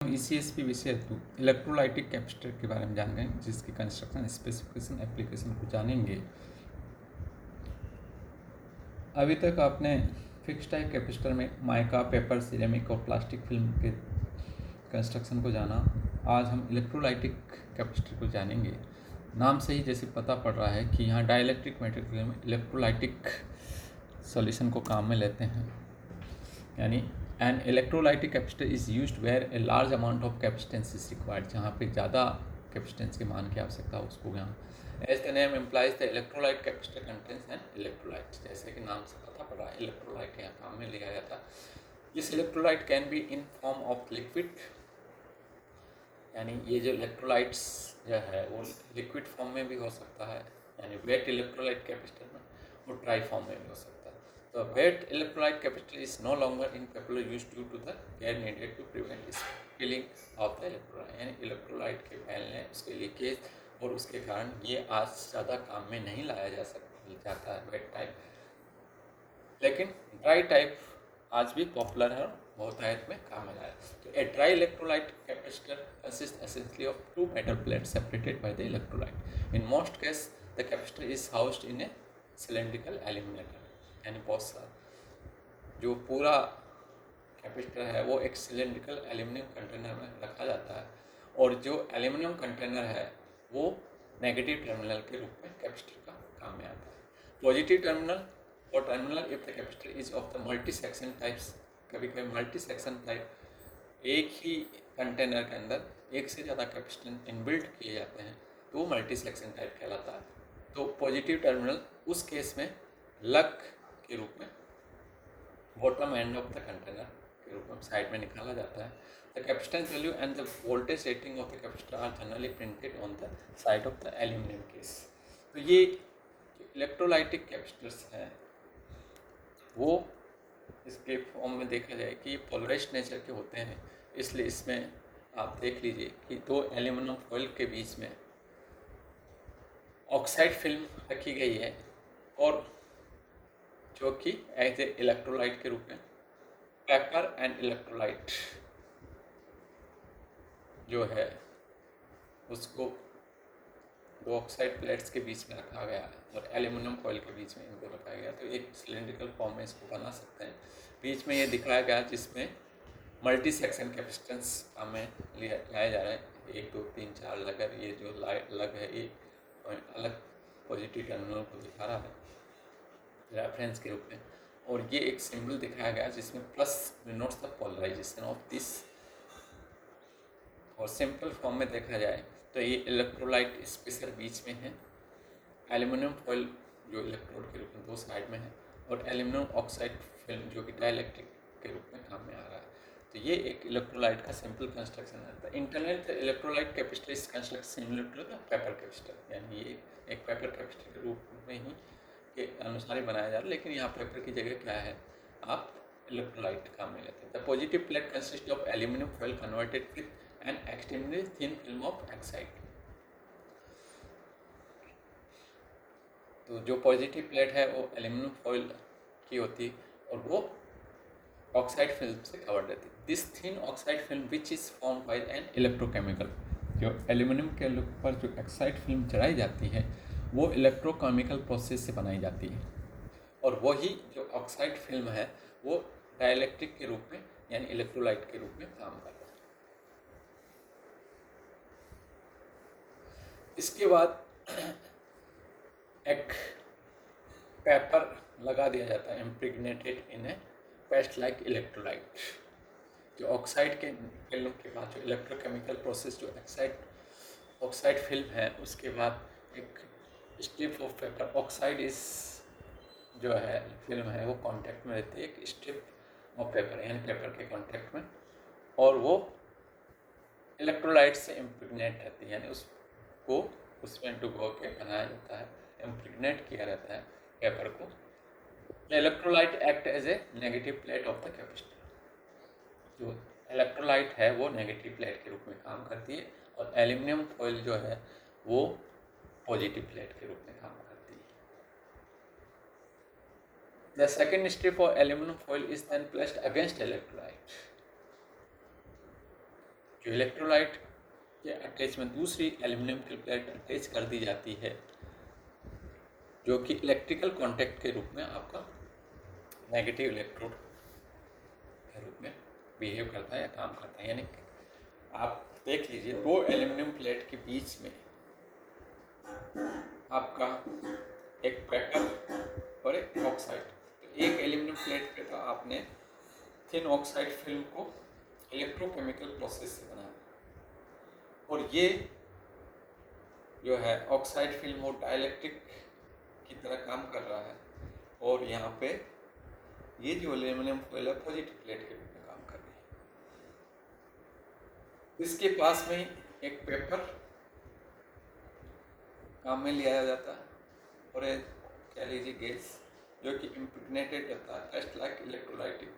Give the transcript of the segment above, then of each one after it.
हम ECSP विषय हेतु इलेक्ट्रोलाइटिक कैपेसिटर के बारे में जान रहे हैं, जिसकी कंस्ट्रक्शन, स्पेसिफिकेशन, एप्लीकेशन को जानेंगे। अभी तक आपने फिक्स टाइप कैपेसिटर में माइका, पेपर, सिरेमिक और प्लास्टिक फिल्म के कंस्ट्रक्शन को जाना। आज हम इलेक्ट्रोलाइटिक कैपेसिटर को जानेंगे। नाम से ही जैसे पता पड़ रहा है कि यहाँ डाइलेक्ट्रिक मटेरियल में इलेक्ट्रोलाइटिक सॉल्यूशन को काम में लेते हैं। यानी an electrolytic capacitor is used where a large amount of capacitance is required, जहाँ पे ज़्यादा कैपेसिटेंस के मान की आवश्यकता हो उसको यहाँ। As the name implies the electrolyte capacitor contains an electrolyte, जैसे कि नाम से पता पड़ रहा है इलेक्ट्रोलाइट यहाँ काम में लिया जाता है। This electrolyte can be in form of liquid, यानी ये जो इलेक्ट्रोलाइट्स जो है वो लिक्विड फॉर्म में भी हो सकता है, यानी वेट इलेक्ट्रोलाइट कैपेसिटर में, और ड्राई फॉर्म में भी हो सकता है। The wet electrolyte capacitor is no longer in popular use due to the care needed to prevent spilling of the electrolyte, यानी इलेक्ट्रोलाइट के फैलने, उसके लीकेज, और उसके कारण ये आज ज़्यादा काम में नहीं लाया जाता है वेट टाइप। लेकिन ड्राई टाइप आज भी पॉपुलर है और बहुतायत में काम में लाया। तो a dry electrolyte capacitor consist essentially of two metal plates separated by the electrolyte. In most case the capacitor is housed in a cylindrical aluminium, यानी बहुत सारा जो पूरा कैपेसिटर है वो एक सिलेंड्रिकल एल्यूमिनियम कंटेनर में रखा जाता है, और जो एल्यूमिनियम कंटेनर है वो नेगेटिव टर्मिनल के रूप में कैपेसिटर का काम में आता है। पॉजिटिव टर्मिनल और terminal if the capacitor is of the multi section types, कभी कभी मल्टी सेक्शन टाइप एक ही कंटेनर के अंदर एक से ज़्यादा कैपेसिटर इनबिल्ट किए जाते हैं, तो वो मल्टी सेक्शन टाइप कहलाता है। तो पॉजिटिव टर्मिनल उस केस में लग के रूप में bottom end of the container के रूप में साइड में निकाला जाता है। The capacitance value and the voltage rating of the capacitor are generally printed on the side of the aluminium case. तो ये इलेक्ट्रोलाइटिक कैपेसिटर्स हैं वो इसके फॉर्म में देखा जाए कि ये पोलराइज्ड नेचर के होते हैं, इसलिए इसमें आप देख लीजिए कि दो एल्यूमिनियम फॉइल के बीच में ऑक्साइड फिल्म रखी गई है, और जो कि एज ए इलेक्ट्रोलाइट के रूप में पेपर एंड इलेक्ट्रोलाइट जो है उसको दो ऑक्साइड प्लेट्स के बीच में रखा गया है, और एल्यूमिनियम फॉइल के बीच में इनको रखा गया, तो एक सिलेंड्रिकल फॉर्म में इसको बना सकते हैं। बीच में ये दिखाया गया जिसमें मल्टी सेक्शन कैपेसिटेंस हमें लाया जा रहा है, 1 2 3 4 लग, ये जो लग है ये अलग पॉजिटिव टर्मिनल को दिखा रहा है रेफरेंस के रूप में, और ये एक सिंबल दिखाया गया जिसमें plus denotes the polarisation of this. और सिंपल फॉर्म में देखा जाए तो ये इलेक्ट्रोलाइट स्पेसर बीच में है, एल्यूमिनियम फॉइल जो इलेक्ट्रोड के रूप में दो साइड में है, और एल्यूमिनियम ऑक्साइड फिल्म जो कि डाइलेक्ट्रिक के रूप में काम में आ रहा है। तो ये एक इलेक्ट्रोलाइट का सिंपल कंस्ट्रक्शन है। The internal electrolyte capacitor is construct similar to the paper capacitor, यानी ये एक पेपर कैपेसिटर के रूप में ही के अनुसार ही बनाया जा रहा है, लेकिन यहाँ पेपर की जगह क्या है, आप इलेक्ट्रोलाइट काम में लेते हैं। The positive plate consist of aluminium foil converted with an extremely thin film of oxide. तो जो पॉजिटिव प्लेट है वो एल्यूमिनियम फॉइल की होती है, और वो ऑक्साइड फिल्म से कवर रहती है। This thin oxide film which is form by an electrochemical, जो एल्यूमिनियम के ऊपर जो ऑक्साइड फिल्म चढ़ाई जाती है वो इलेक्ट्रोकेमिकल प्रोसेस से बनाई जाती है, और वही जो ऑक्साइड फिल्म है वो डाइलेक्ट्रिक के रूप में यानी इलेक्ट्रोलाइट के रूप में काम करता है। इसके बाद एक पेपर लगा दिया जाता है इम्प्रेग्नेटेड इन ए पेस्ट लाइक इलेक्ट्रोलाइट। जो ऑक्साइड के फिल्म के बाद जो इलेक्ट्रोकेमिकल प्रोसेस जो ऑक्साइड फिल्म है, उसके बाद एक स्ट्रिप ऑफ पेपर ऑक्साइड इस जो है फिल्म है वो कांटेक्ट में रहती है एक स्ट्रिप ऑफ पेपर, यानी पेपर के कांटेक्ट में, और वो इलेक्ट्रोलाइट से इम्प्रेग्नेट रहती है, यानी उसको उसमें डुबो के बनाया जाता है, इम्प्रेग्नेट किया रहता है पेपर को। Electrolyte act as a negative plate of the capacitor. जो इलेक्ट्रोलाइट है वो नेगेटिव प्लेट के रूप में काम करती है, और एल्यूमिनियम फॉइल जो है वो पॉजिटिव प्लेट के रूप में काम करती है। The second strip of aluminium foil is then placed against electrolyte. जो इलेक्ट्रोलाइट के अटैचमेंट दूसरी एल्यूमिनियम की प्लेट अटैच कर दी जाती है, जो कि इलेक्ट्रिकल कांटेक्ट के रूप में आपका नेगेटिव इलेक्ट्रोड के रूप में बिहेव करता है या काम करता है। यानी आप देख लीजिए, दो एल्यूमिनियम प्लेट के बीच में आपका एक पेपर और एक ऑक्साइड। तो एक एल्यूमिनियम प्लेट पे तो आपने थिन ऑक्साइड फिल्म को इलेक्ट्रोकेमिकल प्रोसेस से बनाया, और ये जो है ऑक्साइड फिल्म वो डाइलेक्ट्रिक की तरह काम कर रहा है, और यहाँ पे ये जो एल्यूमिनियम फॉइल है पॉजिटिव प्लेट के रूप में काम कर रही है। इसके पास में एक पेपर काम में लिया जाता है, और एक कह लीजिए गैस जो कि इम्प्रेग्नेटेड रहता है, जस्ट लाइक इलेक्ट्रोलाइटिक,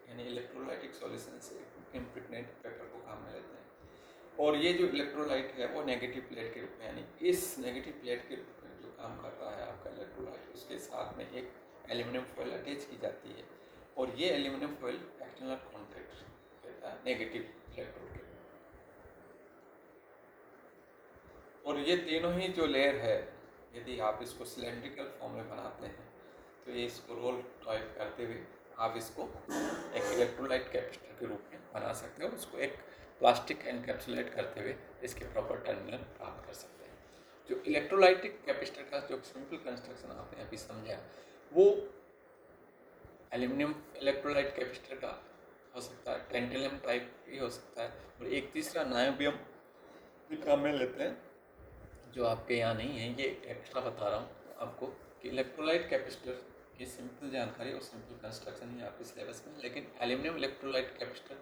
यानी इलेक्ट्रोलाइटिक सॉल्यूशन से इम्प्रेग्नेट पेपर को काम में लेते हैं। और ये जो इलेक्ट्रोलाइट है वो नेगेटिव प्लेट के रूप में, यानी इस नेगेटिव प्लेट के रूप में जो काम कर रहा है आपका इलेक्ट्रोलाइट, उसके साथ में एक एल्यूमिनियम फॉइल अटैच की जाती है, और ये एल्यूमिनियम फॉइल एक्सटर्नल कॉन्टैक्ट देता है नेगेटिव इलेक्ट्रोड के। और ये तीनों ही जो लेयर है, यदि आप इसको सिलेंड्रिकल फॉर्म में बनाते हैं तो ये इसको रोल टाइप करते हुए आप इसको एक इलेक्ट्रोलाइट कैपेसिटर के रूप में बना सकते हो। उसको एक प्लास्टिक एनकैप्सुलेट करते हुए इसके प्रॉपर टर्मिनल प्राप्त कर सकते हैं। जो इलेक्ट्रोलाइटिक कैपेसिटर का जो सिंपल कंस्ट्रक्शन आपने अभी समझा, वो एल्यूमिनियम इलेक्ट्रोलाइट कैपेसिटर का हो सकता है, टेंटेलियम टाइप भी हो सकता है, और एक तीसरा नायोबियम भी काम में लेते हैं, जो आपके यहाँ नहीं है। ये एक्स्ट्रा बता रहा हूँ आपको कि इलेक्ट्रोलाइट कैपेसिटर की सिंपल जानकारी और सिंपल कंस्ट्रक्शन ही आपके सिलेबस में, लेकिन aluminium electrolyte capacitor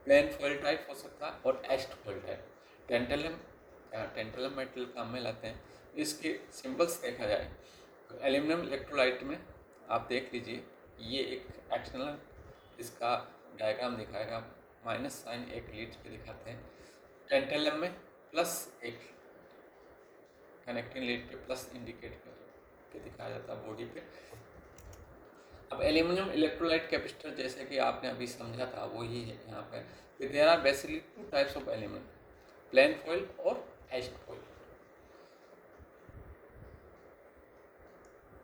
plain foil type हो सकता है और etched foil type. Tantalum metal काम में लाते हैं। इसके सिंबल्स देखा जाए तो एल्यूमिनियम इलेक्ट्रोलाइट में आप देख लीजिए, ये एक एक्सटर्नल इसका डायग्राम दिखाएगा, माइनस साइन एक लीड पे दिखाते हैं। टेंटेलियम में प्लस एक कनेक्टिंग लीड पे प्लस इंडिकेट करके दिखाया जाता है बॉडी पे। अब एल्यूमिनियम इलेक्ट्रोलाइट कैपेसिटर जैसे कि आपने अभी समझा था वही है यहाँ पे। There are basically two types of element, plain foil और एस्ट फॉइल।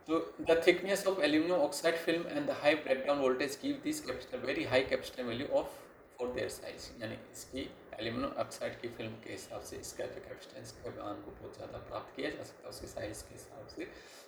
तो the thickness of aluminium oxide film and the high breakdown voltage give this capacitor very high capacitor value of for their size. यानी इसकी aluminium oxide की film के हिसाब से इसका जो कैपेसिटेंस के मान को बहुत ज़्यादा प्राप्त किया जा सकता है उसके साइज के हिसाब से।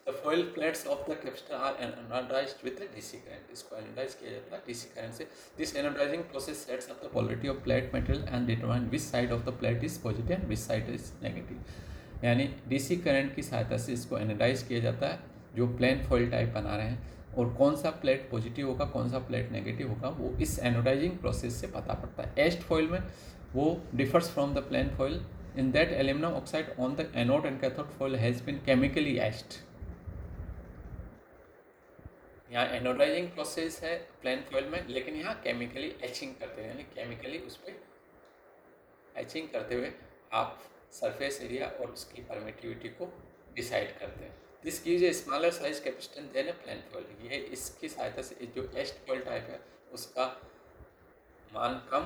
The foil plates of the capacitor are anodised with DC current. इसको एनोडाइज किया जाता है डीसी करंट से। This anodising process sets up the polarity of plate material and determine which side of the plate is positive and which side is negative. यानी DC current की सहायता से इसको एनोडाइज किया जाता है जो प्लेन फॉइल टाइप बना रहे हैं, और कौन सा प्लेट पॉजिटिव होगा कौन सा प्लेट नेगेटिव होगा वो इस एनोडाइजिंग प्रोसेस से पता पड़ता है। एस्ट फॉइल में वो differs from the plain foil in that aluminium oxide on the anode and cathode foil has been chemically etched. यहाँ एनोडाइजिंग प्रोसेस है प्लेन फॉइल में, लेकिन यहाँ केमिकली एचिंग करते हैं, यानी केमिकली उस पर एचिंग करते हुए आप सरफेस एरिया और उसकी परमिटिविटी को डिसाइड करते हैं। This gives a smaller size capacitance than a plain foil. ये इसकी सहायता से जो एस्ट फॉइल टाइप है उसका मान कम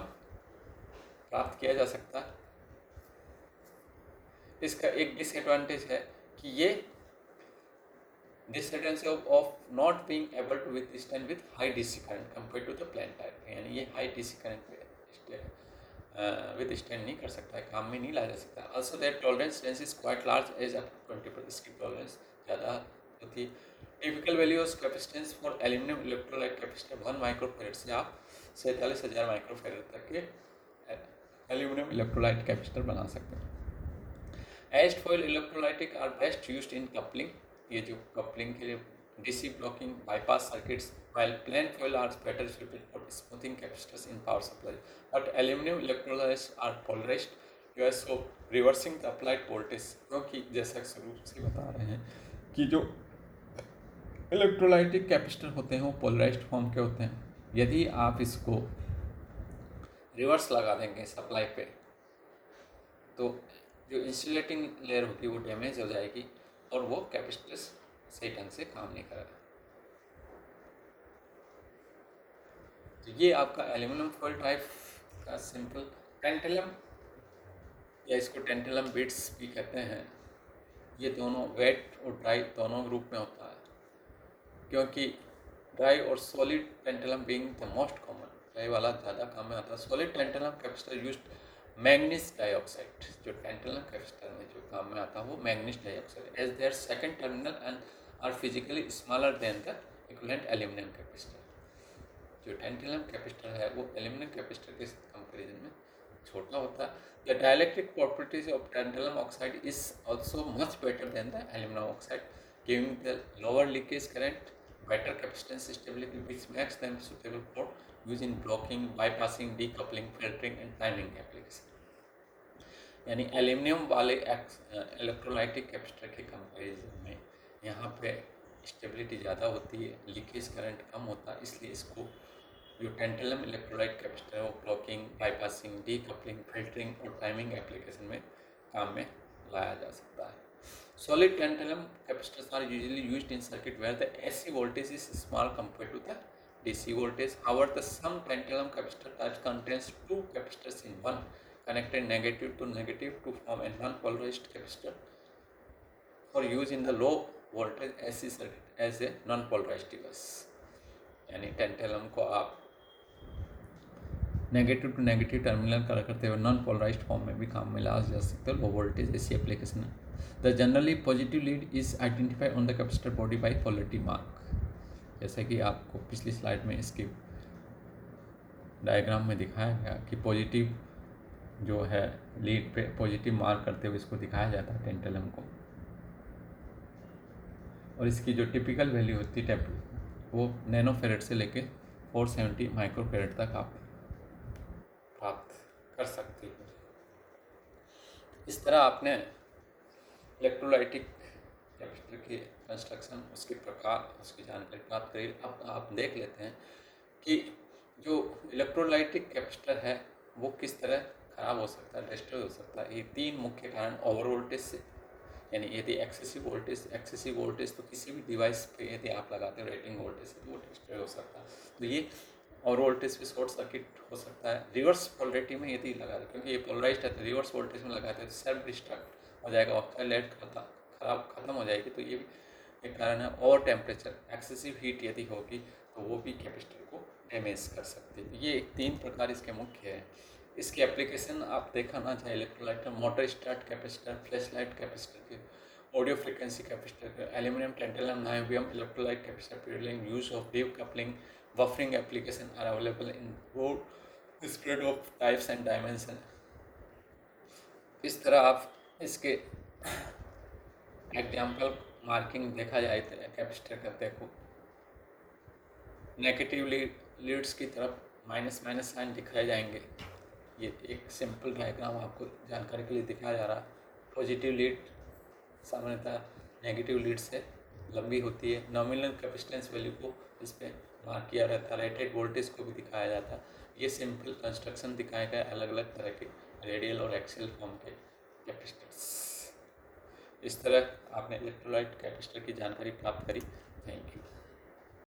प्राप्त किया जा सकता है। इसका एक डिसएडवांटेज है कि ये disadvantage of not being able to withstand with high DC current compare to the plain type, यानी ये हाई डीसी करंट पे विथस्टैंड नहीं कर सकता है, काम में नहीं लाया जा सकता। Also that tolerance range is quite large as up to 20%। इसकी टॉलरेंस ज़्यादा होती है। Typical value of capacitance for aluminium electrolyte capacitor 1 microfarad से आप 47,000 माइक्रोफेरेड तक के एल्यूमिनियम इलेक्ट्रोलाइट कैपेसिटर बना सकते हैं। Etched foil electrolytic are best used in coupling, ये जो कपलिंग के लिए DC blocking bypass circuits, while plain foil are better suited for smoothing capacitors in power supply. But aluminum electrolytes are polarized, so reversing the applied voltage। क्योंकि जैसा शुरू से बता रहे हैं कि जो इलेक्ट्रोलाइटिक कैपेसिटर होते हैं वो पोलराइज्ड फॉर्म के होते हैं। यदि आप इसको रिवर्स लगा देंगे सप्लाई पे तो जो इंसुलेटिंग लेयर होगी वो डैमेज हो जाएगी और वो कैपेसिटर सही ढंग से काम नहीं करेगा। तो ये आपका एल्यूमिनियम फॉइल टाइप का सिंपल टेंटलम या इसको टेंटलम बिट्स भी कहते हैं, ये दोनों वेट और ड्राई दोनों ग्रुप में होता है, क्योंकि ड्राई और solid tantalum being the most common, dry वाला ज़्यादा काम में आता है। Solid tantalum capacitor used manganese dioxide, जो टेंटलम कैपेसिटर में जो काम में आता है वो manganese dioxide as their second terminal and are physically smaller than the equivalent aluminium capacitor. जो टेंटलम कैपेसिटर है वो एल्यूमिनियम कैपेसिटर के कंपेरिजन में छोटा होता है। The dielectric properties of tantalum oxide is also much better than the aluminium oxide, giving the lower leakage current, better capacitance stability, which makes them suitable for use in blocking, bypassing, decoupling, filtering and timing application। यानी aluminium वाले electrolytic capacitor के comparison में यहाँ पे stability ज़्यादा होती है, leakage current कम होता है, इसलिए इसको जो टेंटलम इलेक्ट्रोलाइट कैपेसिटर है वो ब्लॉकिंग, बाईपासिंग, डीकपलिंग, फिल्टरिंग और टाइमिंग एप्लीकेशन में काम में लाया जा सकता है। Solid tantalum capacitors are usually used in circuit where the AC voltage is small compared to the DC voltage. However, the some tantalum capacitor types contains two capacitors in one, connected negative to negative to form a non-polarized capacitor for use in the low voltage AC circuit as a non-polarized device। यानी tantalum को आप negative to negative terminal connect करते हुए non polarised form में भी काम में लाया जा सकता है, लो वोल्टेज ऐसी एप्लीकेशन है। The generally positive lead is identify on the capacitor body by polarity mark. जैसे कि आपको पिछली स्लाइड में इसके डायग्राम में दिखाया गया कि पॉजिटिव जो है लीड पे पॉजिटिव मार्क करते हुए इसको दिखाया जाता है टेंटलम को, और इसकी जो टिपिकल वैल्यू होती है वो नैनोफेरेड से लेके 470 माइक्रोफेरेड तक आप प्राप्त कर सकती है। इस तरह आपने इलेक्ट्रोलाइटिक कैपेसिटर की कंस्ट्रक्शन, उसके प्रकार, उसकी जानकारी प्राप्त करी। अब आप देख लेते हैं कि जो इलेक्ट्रोलाइटिक कैपेसिटर है वो किस तरह खराब हो सकता है, डिस्ट्रॉय हो सकता है। ये तीन मुख्य कारण ओवर वोल्टेज से, यानी यदि एक्सेसिव वोल्टेज तो किसी भी डिवाइस पे यदि आप लगाते हो रेटिंग वोल्टेज से तो वो डिस्ट्रॉय हो सकता है। तो ये और वोल्टेज पे शॉर्ट सर्किट हो सकता है। रिवर्स पोलरिटी में यदि लगा दे, क्योंकि ये पोलराइज्ड है तो रिवर्स वोल्टेज में लगाते हैं तो सेल्फ डिस्ट्रक्ट हो जाएगा और लाइट खराब खत्म हो जाएगी। तो ये भी एक कारण है। ओवर टेम्परेचर, एक्सेसिव हीट यदि होगी तो वो भी कैपेसिटर को डैमेज कर सकती है। ये तीन प्रकार इसके मुख्य है। इसकी एप्लीकेशन आप देखना चाहे electrolyte, motor start capacitor, flash light capacitor के, audio frequency capacitor, aluminium, tantalum, niobium electrolyte capacitor, पीरियडिंग use of deep coupling, buffering application are available in broad spread of types and dimension। इस तरह आप इसके example marking देखा जाए तो capacitor का देखो, नेगेटिव लीड्स की तरफ माइनस माइनस साइन दिखाए जाएंगे। ये एक सिंपल डायग्राम आपको जानकारी के लिए दिखाया जा रहा है। पॉजिटिव लीड सामान्यतः नेगेटिव लीड से लंबी होती है। नॉमिनल कैपेसिटेंस वैल्यू को इस पर मार्क किया रहता है। रेटेड वोल्टेज को भी दिखाया जाता है। ये सिंपल कंस्ट्रक्शन दिखाए गए अलग अलग तरह के रेडियल और एक्सियल फॉर्म के कैपेसिटर्स। इस तरह आपने इलेक्ट्रोलाइट कैपेसिटर की जानकारी प्राप्त करी। Thank you.